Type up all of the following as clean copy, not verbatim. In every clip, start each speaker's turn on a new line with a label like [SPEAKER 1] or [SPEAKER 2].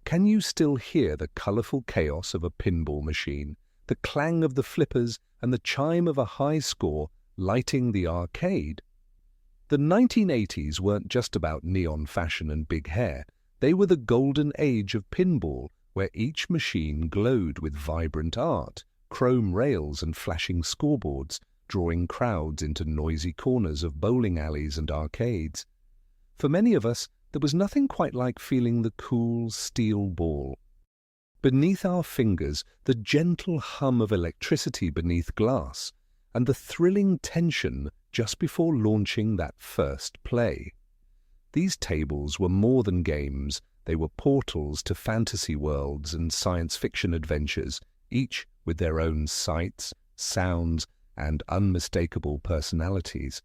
[SPEAKER 1] Can you still hear the colourful chaos of a pinball machine, the clang of the flippers and the chime of a high score lighting the arcade? The 1980s weren't just about neon fashion and big hair. They were the golden age of pinball, where each machine glowed with vibrant art, chrome rails and flashing scoreboards, drawing crowds into noisy corners of bowling alleys and arcades. For many of us, there was nothing quite like feeling the cool steel ball. Beneath our fingers, the gentle hum of electricity beneath glass, and the thrilling tension just before launching that first play. These tables were more than games. They were portals to fantasy worlds and science fiction adventures, each with their own sights, sounds, and unmistakable personalities.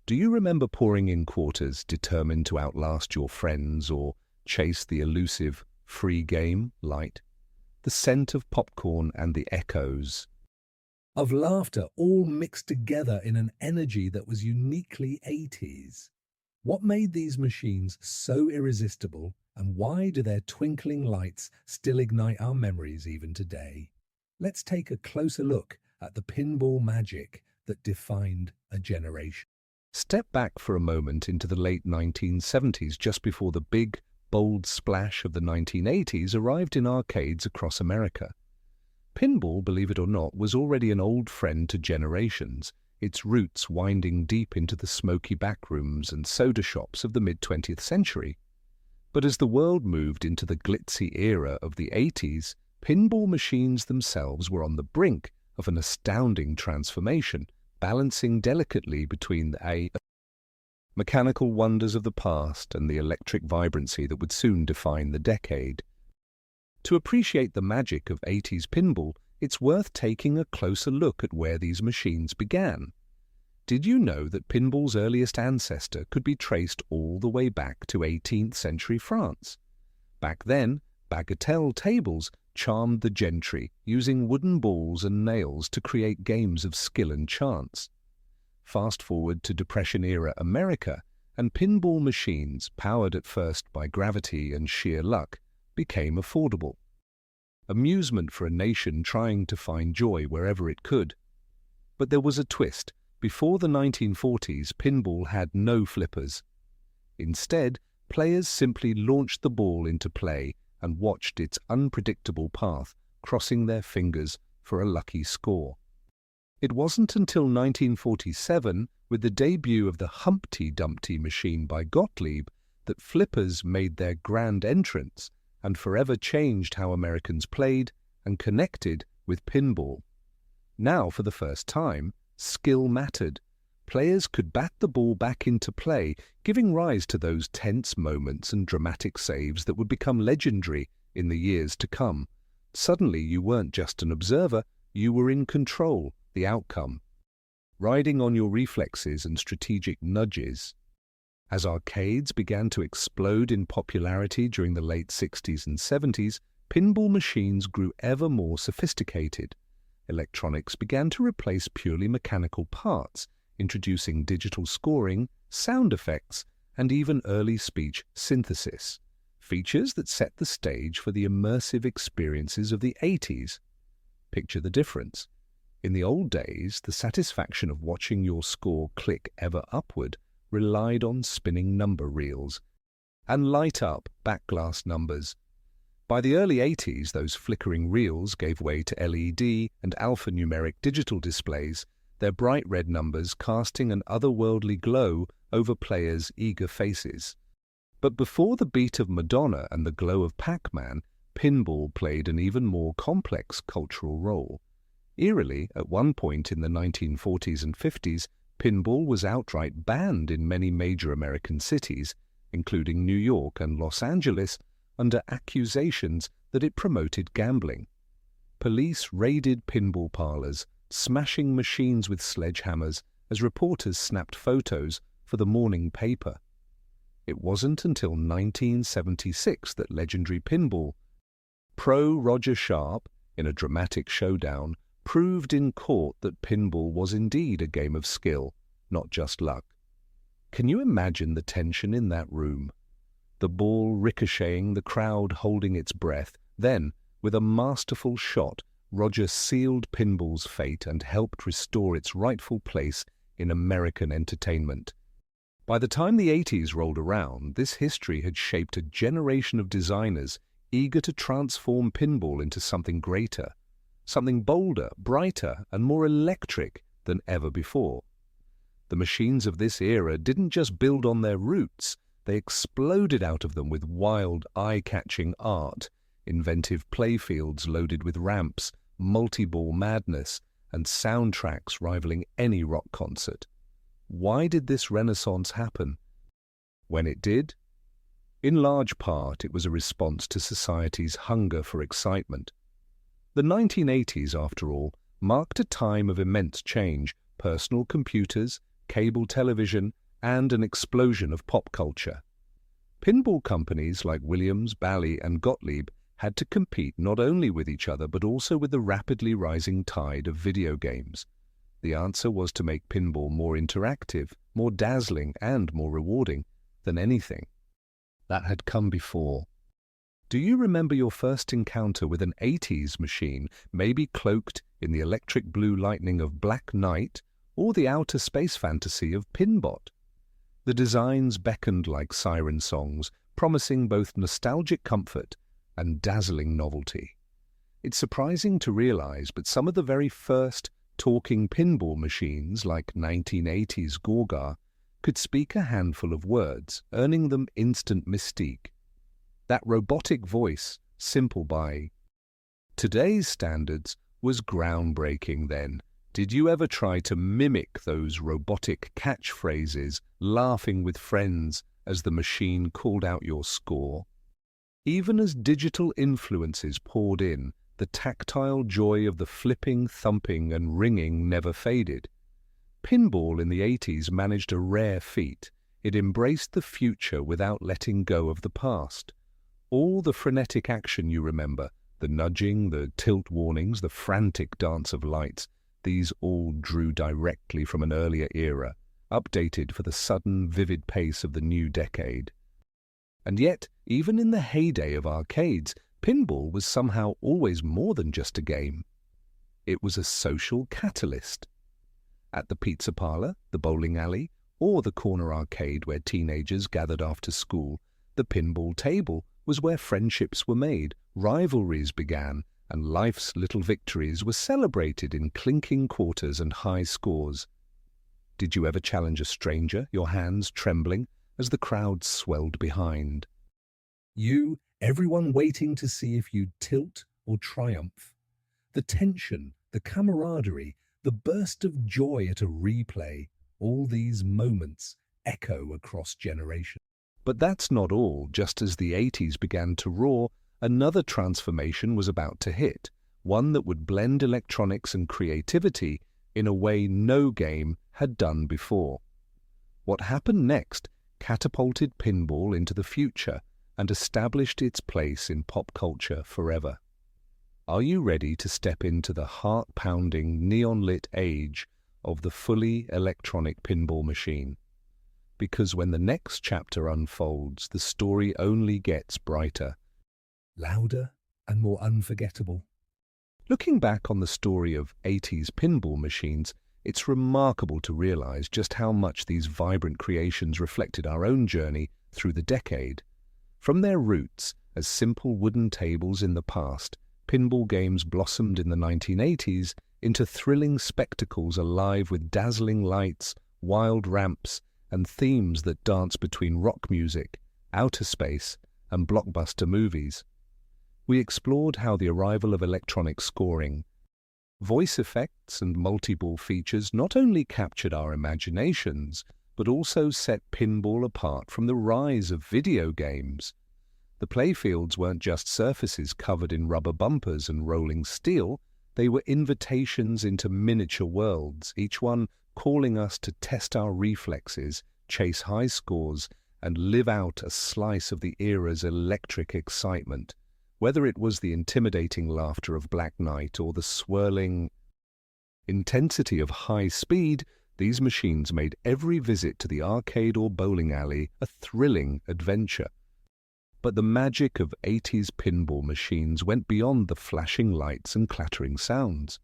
[SPEAKER 1] Do you remember pouring in quarters, determined to outlast your friends or chase the elusive free game light? The scent of popcorn and the echoes of laughter all mixed together in an energy that was uniquely 80s. What made these machines so irresistible, and why do their twinkling lights still ignite our memories even today? Let's take a closer look at the pinball magic that defined a generation. Step back for a moment into the late 1970s, just before the big, bold splash of the 1980s arrived in arcades across America. Pinball, believe it or not, was already an old friend to generations, its roots winding deep into the smoky backrooms and soda shops of the mid-20th century. But as the world moved into the glitzy era of the 80s, pinball machines themselves were on the brink of an astounding transformation, balancing delicately between the mechanical wonders of the past and the electric vibrancy that would soon define the decade. To appreciate the magic of 80s pinball, it's worth taking a closer look at where these machines began. Did you know that pinball's earliest ancestor could be traced all the way back to 18th century France? Back then, bagatelle tables charmed the gentry, using wooden balls and nails to create games of skill and chance. Fast forward to Depression-era America, and pinball machines, powered at first by gravity and sheer luck, became affordable. Amusement for a nation trying to find joy wherever it could. But there was a twist. Before the 1940s, pinball had no flippers. Instead, players simply launched the ball into play and watched its unpredictable path, crossing their fingers for a lucky score. It wasn't until 1947, with the debut of the Humpty Dumpty machine by Gottlieb, that flippers made their grand entrance and forever changed how Americans played and connected with pinball. Now, for the first time, skill mattered. Players could bat the ball back into play, giving rise to those tense moments and dramatic saves that would become legendary in the years to come. Suddenly, you weren't just an observer, you were in control, the outcome, riding on your reflexes and strategic nudges. As arcades began to explode in popularity during the late 60s and 70s, pinball machines grew ever more sophisticated. Electronics began to replace purely mechanical parts, introducing digital scoring, sound effects, and even early speech synthesis, features that set the stage for the immersive experiences of the 80s. Picture the difference. In the old days, the satisfaction of watching your score click ever upward relied on spinning number reels and light-up backglass numbers. By the early 80s, those flickering reels gave way to LED and alphanumeric digital displays, their bright red numbers casting an otherworldly glow over players' eager faces. But before the beat of Madonna and the glow of Pac-Man, pinball played an even more complex cultural role. Eerily, at one point in the 1940s and 50s, pinball was outright banned in many major American cities, including New York and Los Angeles, under accusations that it promoted gambling. Police raided pinball parlors, smashing machines with sledgehammers as reporters snapped photos for the morning paper. It wasn't until 1976 that legendary pinball pro Roger Sharpe, in a dramatic showdown, proved in court that pinball was indeed a game of skill, not just luck. Can you imagine the tension in that room? the ball ricocheting, the crowd holding its breath. Then, with a masterful shot, Roger sealed pinball's fate and helped restore its rightful place in American entertainment. By the time the 80s rolled around, this history had shaped a generation of designers eager to transform pinball into something greater, something bolder, brighter, and more electric than ever before. The machines of this era didn't just build on their roots, they exploded out of them with wild, eye-catching art, inventive playfields loaded with ramps, multi-ball madness, and soundtracks rivaling any rock concert. Why did this renaissance happen? When it did, in large part it was a response to society's hunger for excitement. The 1980s, after all, marked a time of immense change: personal computers, cable television, and an explosion of pop culture. Pinball companies like Williams, Bally, and Gottlieb had to compete not only with each other but also with the rapidly rising tide of video games. The answer was to make pinball more interactive, more dazzling, and more rewarding than anything that had come before. Do you remember your first encounter with an 80s machine, maybe cloaked in the electric blue lightning of Black Knight or the outer space fantasy of Pinbot? The designs beckoned like siren songs, promising both nostalgic comfort and dazzling novelty. It's surprising to realize, but some of the very first talking pinball machines, like 1980's Gorga, could speak a handful of words, earning them instant mystique. That robotic voice, simple by today's standards, was groundbreaking then. Did you ever try to mimic those robotic catchphrases, laughing with friends as the machine called out your score? Even as digital influences poured in, the tactile joy of the flipping, thumping, and ringing never faded. Pinball in the 80s managed a rare feat. It embraced the future without letting go of the past. All the frenetic action you remember, the nudging, the tilt warnings, the frantic dance of lights, these all drew directly from an earlier era, updated for the sudden, vivid pace of the new decade. And yet, even in the heyday of arcades, pinball was somehow always more than just a game. It was a social catalyst. At the pizza parlor, the bowling alley, or the corner arcade where teenagers gathered after school, the pinball table was where friendships were made, rivalries began, and life's little victories were celebrated in clinking quarters and high scores. Did you ever challenge a stranger, your hands trembling as the crowd swelled behind? Everyone waiting to see if you'd tilt or triumph. The tension, the camaraderie, the burst of joy at a replay, all these moments echo across generations. But that's not all. Just as the 80s began to roar, another transformation was about to hit, one that would blend electronics and creativity in a way no game had done before. What happened next catapulted pinball into the future and established its place in pop culture forever. Are you ready to step into the heart-pounding, neon-lit age of the fully electronic pinball machine? Because when the next chapter unfolds, the story only gets brighter, louder, and more unforgettable. Looking back on the story of 80s pinball machines, it's remarkable to realize just how much these vibrant creations reflected our own journey through the decade. From their roots as simple wooden tables in the past, pinball games blossomed in the 1980s into thrilling spectacles alive with dazzling lights, wild ramps, and themes that dance between rock music, outer space, and blockbuster movies. We explored how the arrival of electronic scoring, voice effects, and multi-ball features not only captured our imaginations, but also set pinball apart from the rise of video games. The playfields weren't just surfaces covered in rubber bumpers and rolling steel, they were invitations into miniature worlds, each one calling us to test our reflexes, chase high scores, and live out a slice of the era's electric excitement. Whether it was the intimidating laughter of Black Knight or the swirling intensity of high speed, these machines made every visit to the arcade or bowling alley a thrilling adventure. But the magic of 80s pinball machines went beyond the flashing lights and clattering sounds.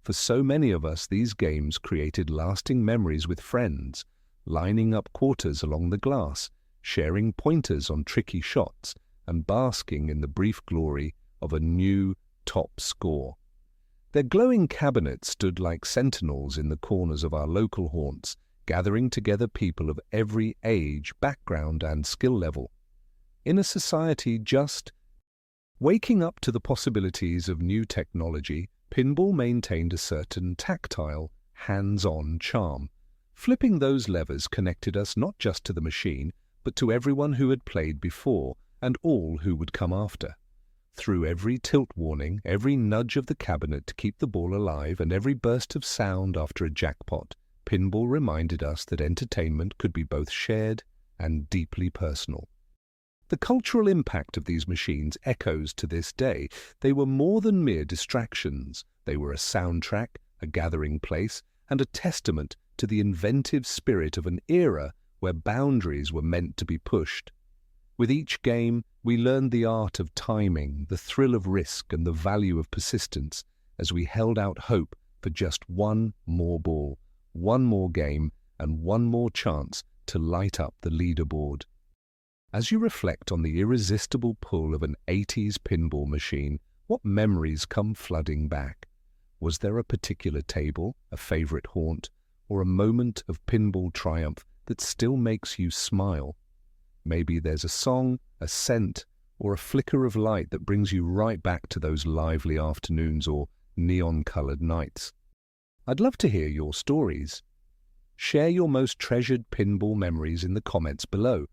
[SPEAKER 1] For so many of us, these games created lasting memories with friends, lining up quarters along the glass, sharing pointers on tricky shots, and basking in the brief glory of a new top score. Their glowing cabinets stood like sentinels in the corners of our local haunts, gathering together people of every age, background, and skill level. In a society just waking up to the possibilities of new technology, pinball maintained a certain tactile, hands-on charm. Flipping those levers connected us not just to the machine, but to everyone who had played before and all who would come after. Through every tilt warning, every nudge of the cabinet to keep the ball alive, and every burst of sound after a jackpot, pinball reminded us that entertainment could be both shared and deeply personal. The cultural impact of these machines echoes to this day. They were more than mere distractions. They were a soundtrack, a gathering place, and a testament to the inventive spirit of an era where boundaries were meant to be pushed. With each game, we learned the art of timing, the thrill of risk, and the value of persistence as we held out hope for just one more ball, one more game, and one more chance to light up the leaderboard. As you reflect on the irresistible pull of an 80s pinball machine, what memories come flooding back? Was there a particular table, a favorite haunt, or a moment of pinball triumph that still makes you smile? Maybe there's a song, a scent, or a flicker of light that brings you right back to those lively afternoons or neon-colored nights. I'd love to hear your stories. Share your most treasured pinball memories in the comments below.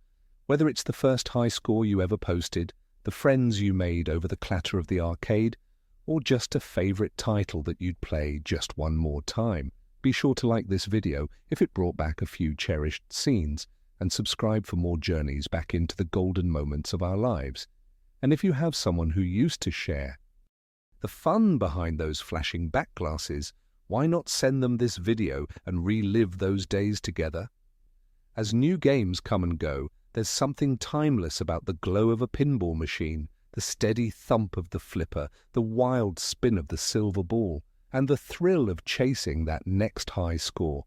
[SPEAKER 1] Whether it's the first high score you ever posted, the friends you made over the clatter of the arcade, or just a favorite title that you'd play just one more time, be sure to like this video if it brought back a few cherished scenes, and subscribe for more journeys back into the golden moments of our lives. And if you have someone who used to share the fun behind those flashing back glasses, why not send them this video and relive those days together? As new games come and go, there's something timeless about the glow of a pinball machine, the steady thump of the flipper, the wild spin of the silver ball, and the thrill of chasing that next high score.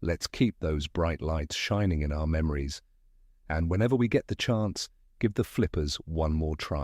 [SPEAKER 1] Let's keep those bright lights shining in our memories, and whenever we get the chance, give the flippers one more try.